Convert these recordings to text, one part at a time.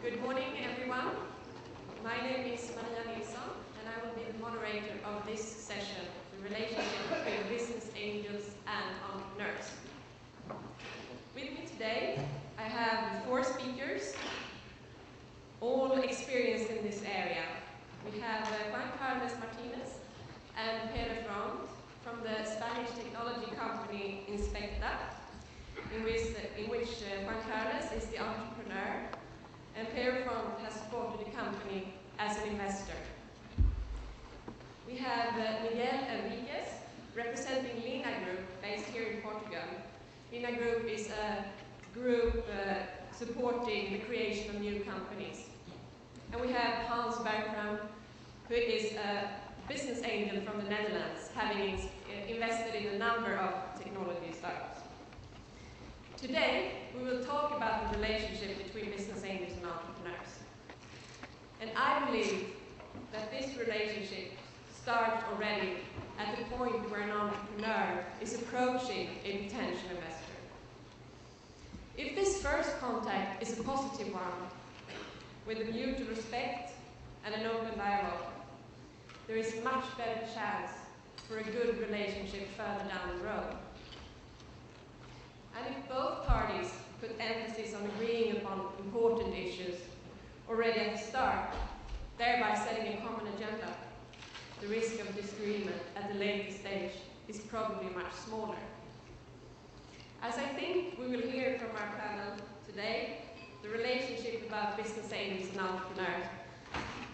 Good morning, everyone. My name is Maria Nilsson, and I will be the moderator of this session, the relationship between business angels and entrepreneurs. With me today, I have 4 speakers, all experienced in this area. We have Juan Carlos Martinez and Pere from the Spanish technology company INPECTA, in which Juan Carlos is the entrepreneur, and Pere has supported the company as an investor. We have Miguel Enriquez, representing Lina Group, based here in Portugal. Lina Group is a group supporting the creation of new companies. And we have Hans Bergkamp, who is a business angel from the Netherlands, having invested in a number of technology startups. Today, we will talk about the relationship between business angels and entrepreneurs. And I believe that this relationship starts already at the point where an entrepreneur is approaching a potential investor. If this first contact is a positive one, with a mutual respect and an open dialogue, there is a much better chance for a good relationship further down the road. And if both parties put emphasis on agreeing upon important issues already at the start, thereby setting a common agenda, the risk of disagreement at the later stage is probably much smaller. As I think we will hear from our panel today, the relationship about business angels and entrepreneurs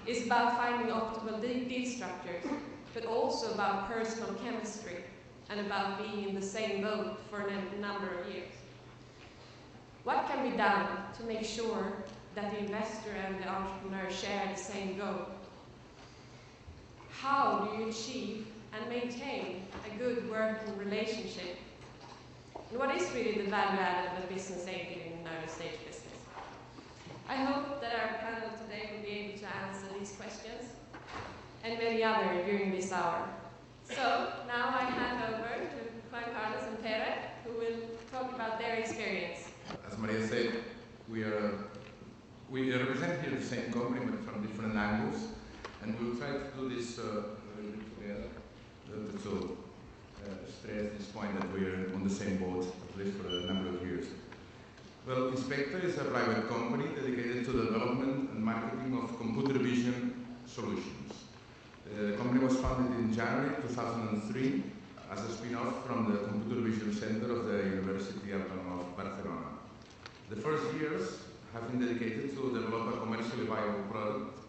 is about finding optimal deal structures, but also about personal chemistry and about being in the same boat for a number of years. What can be done to make sure that the investor and the entrepreneur share the same goal? How do you achieve and maintain a good working relationship? And what is really the value add of a business angel in an early stage business? I hope that our panel today will be able to answer these questions and many others during this hour. So now I hand over to Juan Carlos and Pere, who will talk about their experience. As Maria said, we represent here the same company but from different angles, and we will try to do this together to stress this point that we are on the same boat, at least for a number of years. Well, INPECTA is a private company dedicated to the development and marketing of computer vision solutions. The company was founded in January 2003 as a spin-off from the Computer Vision Center of the University of Barcelona. The first years have been dedicated to develop a commercially viable product,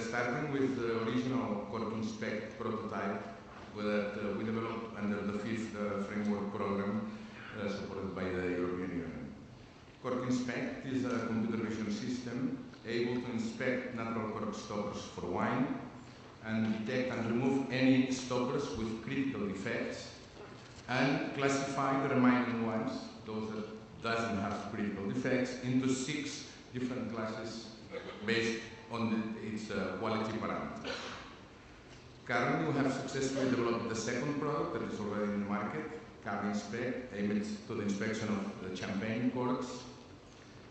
starting with the original INPECTA prototype that we developed under the 5th framework program supported by the European Union. INPECTA is a computer vision system able to inspect natural cork stoppers for wine and detect and remove any stoppers with critical defects and classify the remaining ones, those that doesn't have critical defects, into 6 different classes based on its quality parameters. Currently, we have successfully developed the second product that is already in the market, INPECTA, aimed to the inspection of the champagne corks,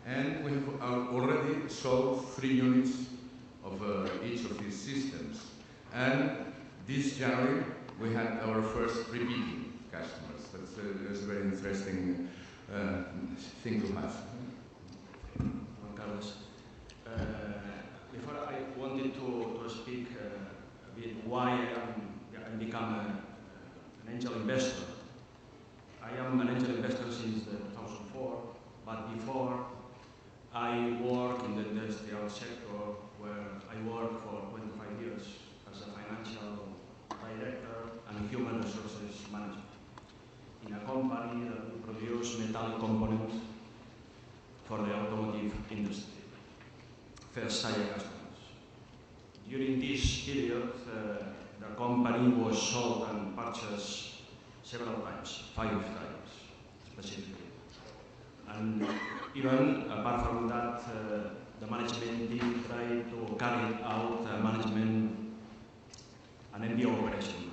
and we have already sold 3 units of each of these systems. And this January, we had our first repeating customers. That's a very interesting thing to have. Carlos, before I wanted to speak a bit why I become an angel investor. I am an angel investor since 2004, but before I worked in the industrial sector where I worked for 25 years as a financial director and human resources manager in a company that will produce metallic components for the automotive industry. First Sire customers. During this period, the company was sold and purchased several times, 5 times specifically. And even apart from that, the management team tried to carry out an MBO operation,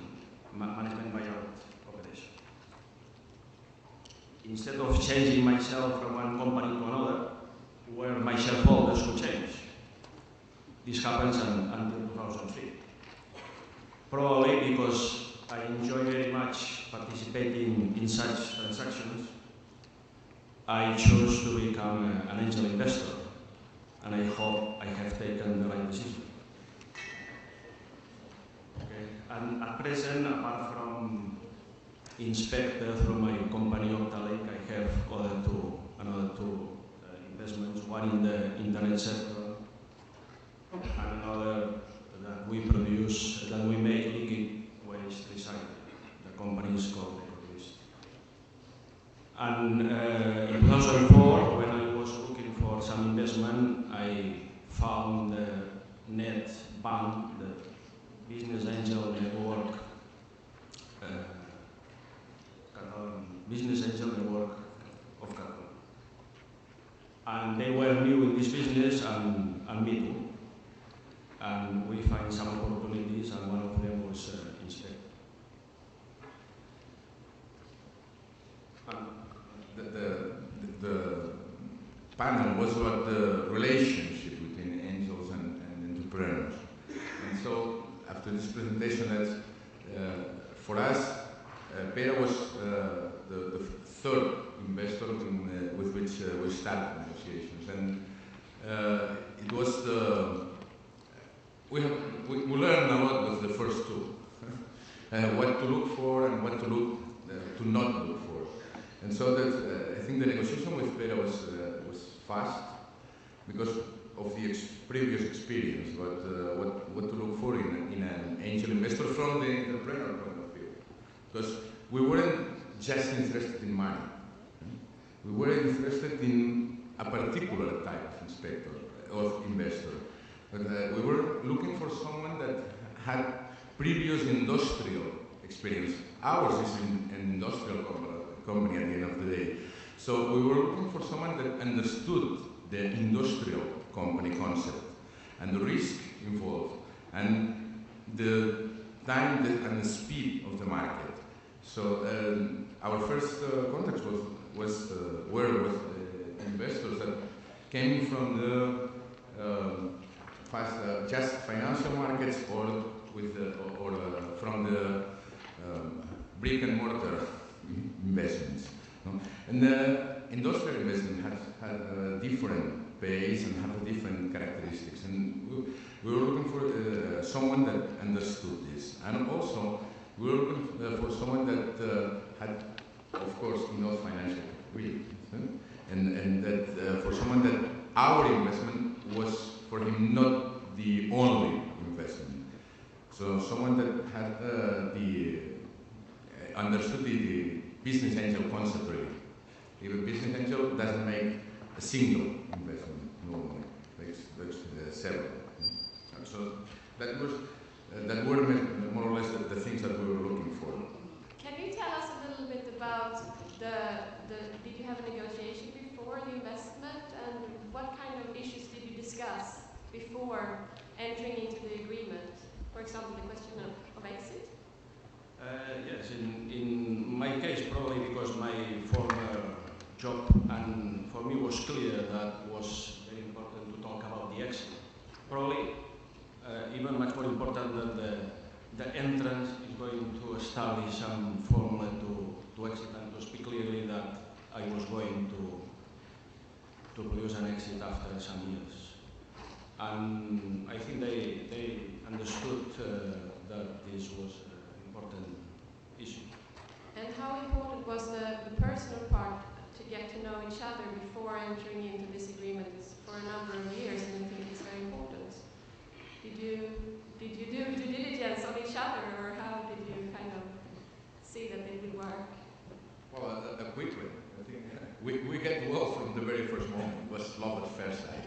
management buyout operation. Instead of changing myself from one company to another, where my shareholders could change. This happens until 2003. Probably because I enjoy very much participating in such transactions, I chose to become an angel investor, and I hope I have taken the right decision. Okay. And at present, apart from INPECTA through my company Lake, I have another two investments, one in the internet sector and another that we produce, that we make liquid waste recycling. The company is called Waste. And in 2004, when I was looking for some investment, I found the net bank, the business angel network, business angel network of Catalan. And they were new in this business, and me too. And we find some opportunities, and one of them was INPECTA. The panel was about the relationship between angels and entrepreneurs. And so, after this presentation, for us, Pere was the third investor with which we started negotiations. And it was we learned a lot with the first two, what to look for and what to not look for. And so that I think the negotiation with Pere was fast because of the previous experience, what to look for in an angel investor from the entrepreneur point of view. Because we weren't just interested in money. We were interested in a particular type of investor. But we were looking for someone that had previous industrial experience. Ours is an industrial company at the end of the day. So we were looking for someone that understood the industrial company concept and the risk involved and the time and the speed of the market. So our first contacts were with investors that came from the just financial markets or from the brick and mortar investments. No? And the industrial investment had a different pace and had different characteristics. And we were looking for someone that understood this. And also, we were looking for someone that had, of course, enough financial capabilities. And that for someone that our investment was for him not the only investment. So someone that had understood the business angel concept really. If a business angel doesn't make a single investment normally, makes several. And so that were more or less the things that we were looking for. Can you tell us a little bit about did you have a negotiation before the investment, and what kind of issues did you discuss before entering into the agreement? For example, the question of exit? Yes, in my case, probably because my former job, and for me was clear that was very important to talk about the exit. Probably even much more important than the entrance is going to establish some formula to exit and to speak clearly that I was going to produce an exit after some years. And I think they understood that this was an important issue. And how important was the personal part to get to know each other before entering into this agreement for a number of years? And I think it's very important. Did you do due diligence on each other, or how did you kind of see that it would work? Well, quickly. I think we get well from the very first moment. It was love at first sight.